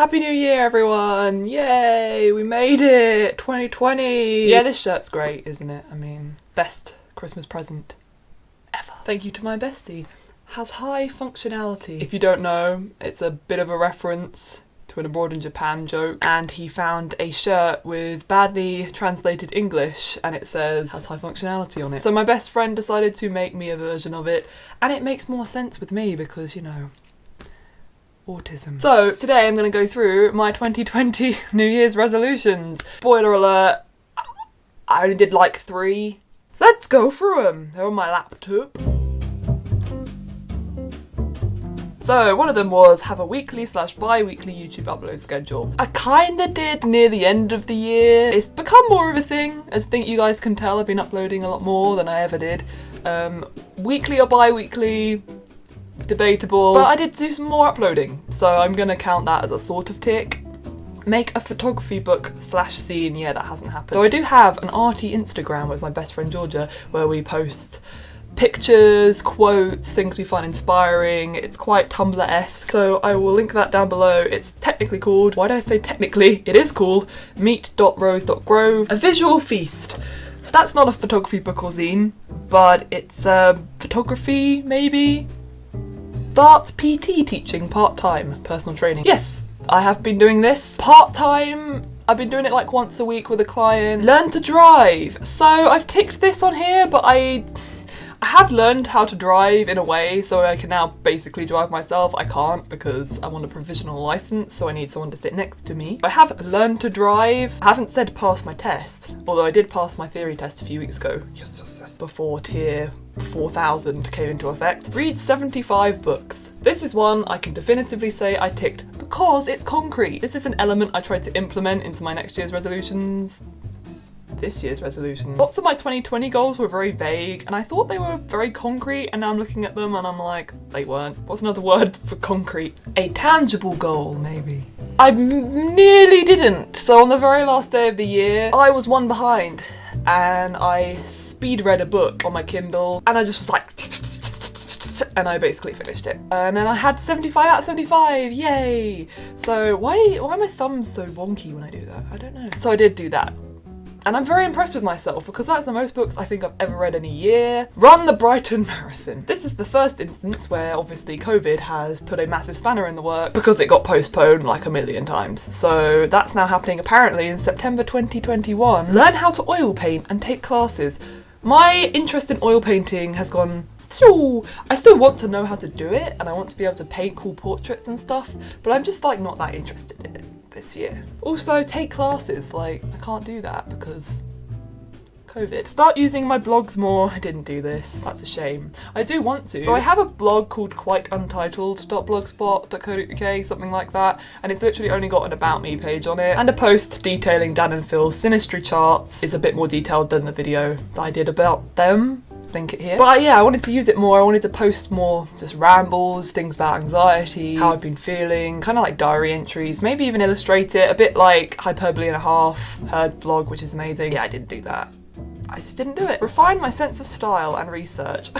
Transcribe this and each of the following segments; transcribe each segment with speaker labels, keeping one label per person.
Speaker 1: Happy New Year, everyone! Yay! We made it! 2020! Yeah, this shirt's great, isn't it? I mean, best Christmas present ever. Thank you to my bestie. Has high functionality. If you don't know, it's a bit of a reference to an Abroad in Japan joke, and he found a shirt with badly translated English and it says has high functionality on it. So my best friend decided to make me a version of it, and it makes more sense with me because, you know, autism. So today I'm going to go through my 2020 New Year's resolutions. Spoiler alert, I only did like 3. Let's go through them. They're on my laptop. So one of them was have a weekly/bi-weekly YouTube upload schedule. I kinda did near the end of the year. It's become more of a thing. As I think you guys can tell, I've been uploading a lot more than I ever did. Weekly or bi-weekly, debatable, but I did do some more uploading, so I'm gonna count that as a sort of tick. Make a photography book /scene, yeah, that hasn't happened. So I do have an arty Instagram with my best friend Georgia where we post pictures, quotes, things we find inspiring. It's quite Tumblr-esque, so I will link that down below. It's technically called, why did I say technically? It is called meet.rose.grove, a visual feast. That's not a photography book or zine, but it's photography, maybe? Start PT teaching part-time, personal training. Yes, I have been doing this part-time. I've been doing it like once a week with a client. Learn to drive. So I've ticked this on here, but I have learned how to drive in a way, so I can now basically drive myself. I can't because I'm on a provisional license, so I need someone to sit next to me. I have learned to drive. I haven't said pass my test, although I did pass my theory test a few weeks ago. Yes. Before tier 4000 came into effect. Read 75 books. This is one I can definitively say I ticked because it's concrete. This is an element I tried to implement into my next year's resolutions. This year's resolutions. Lots of my 2020 goals were very vague and I thought they were very concrete, and now I'm looking at them and I'm like, they weren't. What's another word for concrete? A tangible goal, maybe. I nearly didn't. So on the very last day of the year, I was one behind and I speed read a book on my Kindle and I just was like, and I basically finished it. And then I had 75 out of 75, yay! So why are my thumbs so wonky when I do that? I don't know. So I did do that. And I'm very impressed with myself because that's the most books I think I've ever read in a year. Run the Brighton Marathon. This is the first instance where obviously COVID has put a massive spanner in the works because it got postponed like a million times. So that's now happening apparently in September 2021. Learn how to oil paint and take classes. My interest in oil painting has gone, I still want to know how to do it and I want to be able to paint cool portraits and stuff, but I'm just like not that interested in it this year. Also, take classes, like I can't do that because COVID. Start using my blogs more. I didn't do this. That's a shame. I do want to. So I have a blog called quiteuntitled.blogspot.co.uk, something like that, and it's literally only got an about me page on it and a post detailing Dan and Phil's synastry charts. It's a bit more detailed than the video that I did about them. Link it here. But yeah, I wanted to use it more. I wanted to post more just rambles, things about anxiety, how I've been feeling, kind of like diary entries, maybe even illustrate it, a bit like Hyperbole and a Half, her blog, which is amazing. Yeah, I didn't do that. I just didn't do it. Refine my sense of style and research.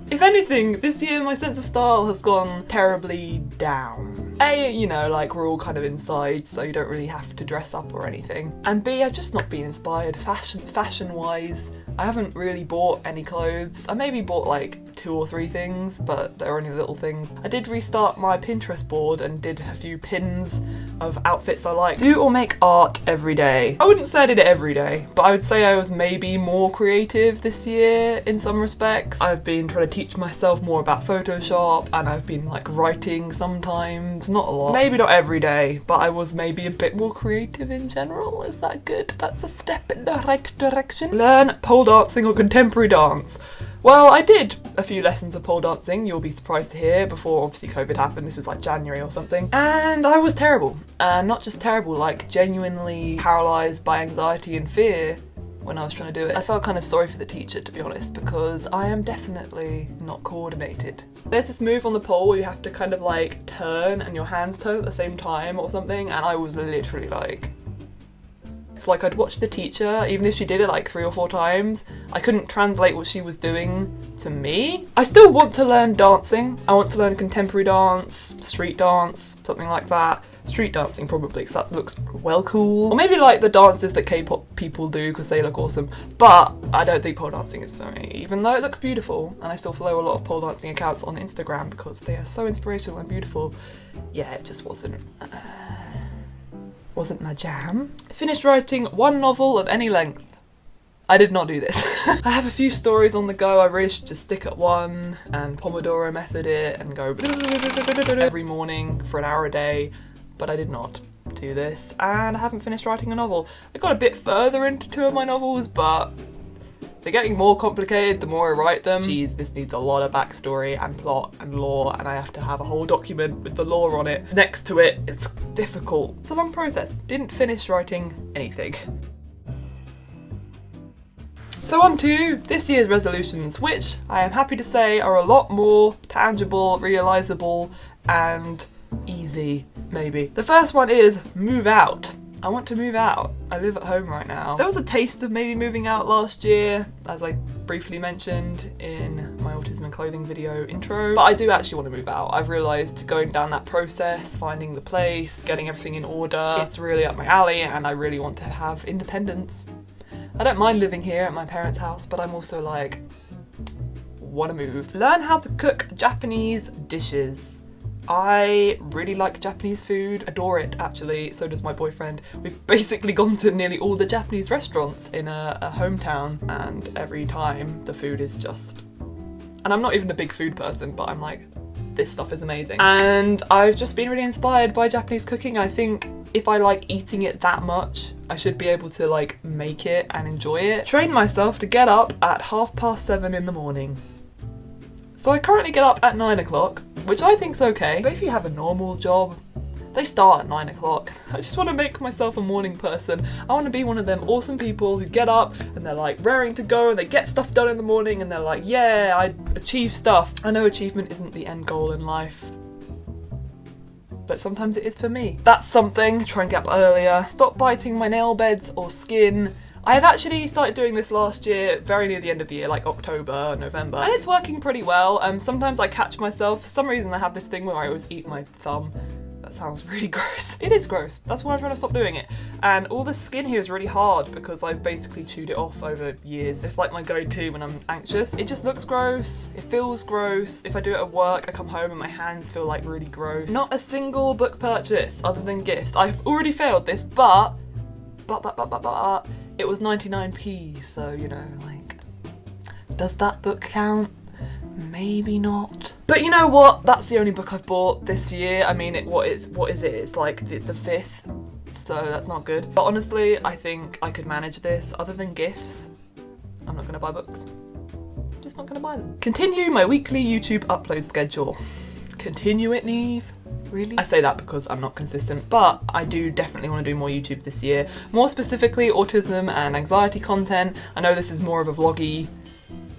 Speaker 1: If anything, this year my sense of style has gone terribly down. A, you know, like we're all kind of inside, so you don't really have to dress up or anything. And B, I've just not been inspired fashion-wise. I haven't really bought any clothes. I maybe bought like 2 or 3 things, but they're only little things. I did restart my Pinterest board and did a few pins of outfits I like. Do or make art every day. I wouldn't say I did it every day, but I would say I was maybe more creative this year in some respects. I've been trying to teach myself more about Photoshop and I've been like writing sometimes, not a lot. Maybe not every day, but I was maybe a bit more creative in general. Is that good? That's a step in the right direction. Learn pole dancing or contemporary dance. Well, I did a few lessons of pole dancing, you'll be surprised to hear, before obviously COVID happened. This was like January or something. And I was terrible. And not just terrible, like genuinely paralysed by anxiety and fear when I was trying to do it. I felt kind of sorry for the teacher, to be honest, because I am definitely not coordinated. There's this move on the pole where you have to kind of like turn and your hands turn at the same time or something, and I was literally like, it's like I'd watch the teacher, even if she did it like 3 or 4 times, I couldn't translate what she was doing to me. I still want to learn dancing. I want to learn contemporary dance, street dance, something like that. street dancing probably, because that looks well cool. Or maybe like the dances that K-pop people do because they look awesome. But I don't think pole dancing is for me, even though it looks beautiful. And I still follow a lot of pole dancing accounts on Instagram because they are so inspirational and beautiful. Yeah, it just wasn't my jam. I finished writing one novel of any length. I did not do this. I have a few stories on the go. I really should just stick at one and Pomodoro method it and go every morning for an hour a day, but I did not do this and I haven't finished writing a novel. I got a bit further into 2 of my novels, but they're getting more complicated the more I write them. Geez, this needs a lot of backstory and plot and lore, and I have to have a whole document with the lore on it next to it. It's difficult. It's a long process. Didn't finish writing anything. So on to this year's resolutions, which I am happy to say are a lot more tangible, realisable, and easy, maybe. The first one is move out. I want to move out. I live at home right now. There was a taste of maybe moving out last year, as I briefly mentioned in my autism and clothing video intro, but I do actually want to move out. I've realised going down that process, finding the place, getting everything in order, it's really up my alley and I really want to have independence. I don't mind living here at my parents' house, but I'm also like, want to move. Learn how to cook Japanese dishes. I really like Japanese food, adore it actually, so does my boyfriend. We've basically gone to nearly all the Japanese restaurants in a hometown, and every time the food is just... And I'm not even a big food person, but I'm like, this stuff is amazing. And I've just been really inspired by Japanese cooking. I think if I like eating it that much, I should be able to like make it and enjoy it. Train myself to get up at 7:30 in the morning. So I currently get up at 9 o'clock, which I think's okay. But if you have a normal job, they start at 9 o'clock. I just want to make myself a morning person. I want to be one of them awesome people who get up and they're like raring to go and they get stuff done in the morning and they're like, yeah, I achieved stuff. I know achievement isn't the end goal in life, but sometimes it is for me. That's something. Try and get up earlier. Stop biting my nail beds or skin. I have actually started doing this last year, very near the end of the year, like October, November, and it's working pretty well. Sometimes I catch myself. For some reason I have this thing where I always eat my thumb. That sounds really gross. It is gross. That's why I'm trying to stop doing it. And all the skin here is really hard because I've basically chewed it off over years. It's like my go-to when I'm anxious. It just looks gross. It feels gross. If I do it at work, I come home and my hands feel like really gross. Not a single book purchase other than gifts. I've already failed this, but it was 99p, so you know, like, does that book count? Maybe not. But you know what? That's the only book I've bought this year. I mean, what is it? It's like the 5th, so that's not good. But honestly, I think I could manage this. Other than gifts, I'm not gonna buy books. Just not gonna buy them. Continue my weekly YouTube upload schedule. Continue it, Neve. Really? I say that because I'm not consistent, but I do definitely want to do more YouTube this year. More specifically, autism and anxiety content. I know this is more of a vloggy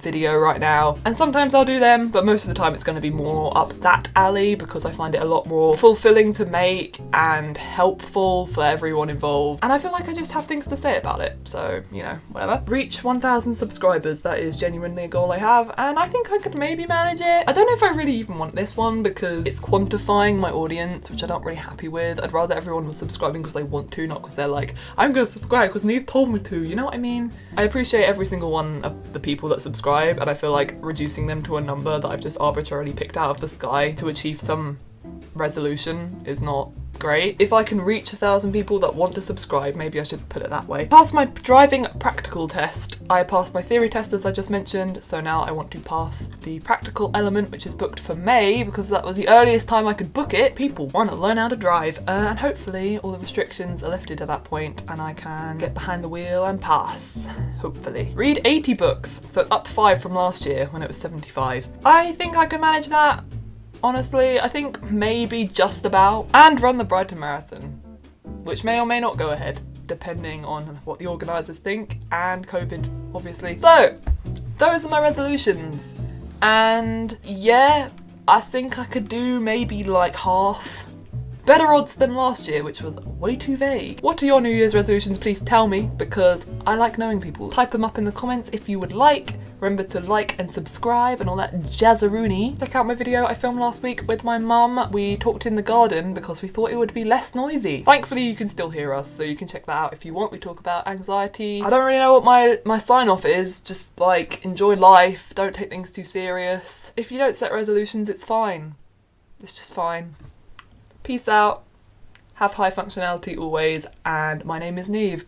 Speaker 1: video right now, and sometimes I'll do them, but most of the time it's going to be more up that alley because I find it a lot more fulfilling to make and helpful for everyone involved, and I feel like I just have things to say about it, so you know, whatever. Reach 1,000 subscribers, that is genuinely a goal I have, and I think I could maybe manage it. I don't know if I really even want this one because it's quantifying my audience, which I'm not really happy with. I'd rather everyone was subscribing because they want to, not because they're like, I'm gonna subscribe because Neve told me to, you know what I mean? I appreciate every single one of the people that subscribe, and I feel like reducing them to a number that I've just arbitrarily picked out of the sky to achieve some resolution is not great. If I can reach 1,000 people that want to subscribe, maybe I should put it that way. Passed my driving practical test. I passed my theory test as I just mentioned, so now I want to pass the practical element, which is booked for May because that was the earliest time I could book it. People want to learn how to drive, and hopefully all the restrictions are lifted at that point and I can get behind the wheel and pass, hopefully. Read 80 books, so it's up 5 from last year when it was 75. I think I can manage that. Honestly, I think maybe just about. And run the Brighton Marathon, which may or may not go ahead, depending on what the organisers think, and COVID, obviously. So, those are my resolutions. And yeah, I think I could do maybe like half Better odds than last year, which was way too vague. What are your New Year's resolutions? Please tell me, because I like knowing people. Type them up in the comments if you would like. Remember to like and subscribe and all that jazzaroony. Check out my video I filmed last week with my mum. We talked in the garden because we thought it would be less noisy. Thankfully you can still hear us, so you can check that out if you want. We talk about anxiety. I don't really know what my sign off is, just like enjoy life, don't take things too serious. If you don't set resolutions, it's fine. It's just fine. Peace out, have high functionality always, and my name is Neve.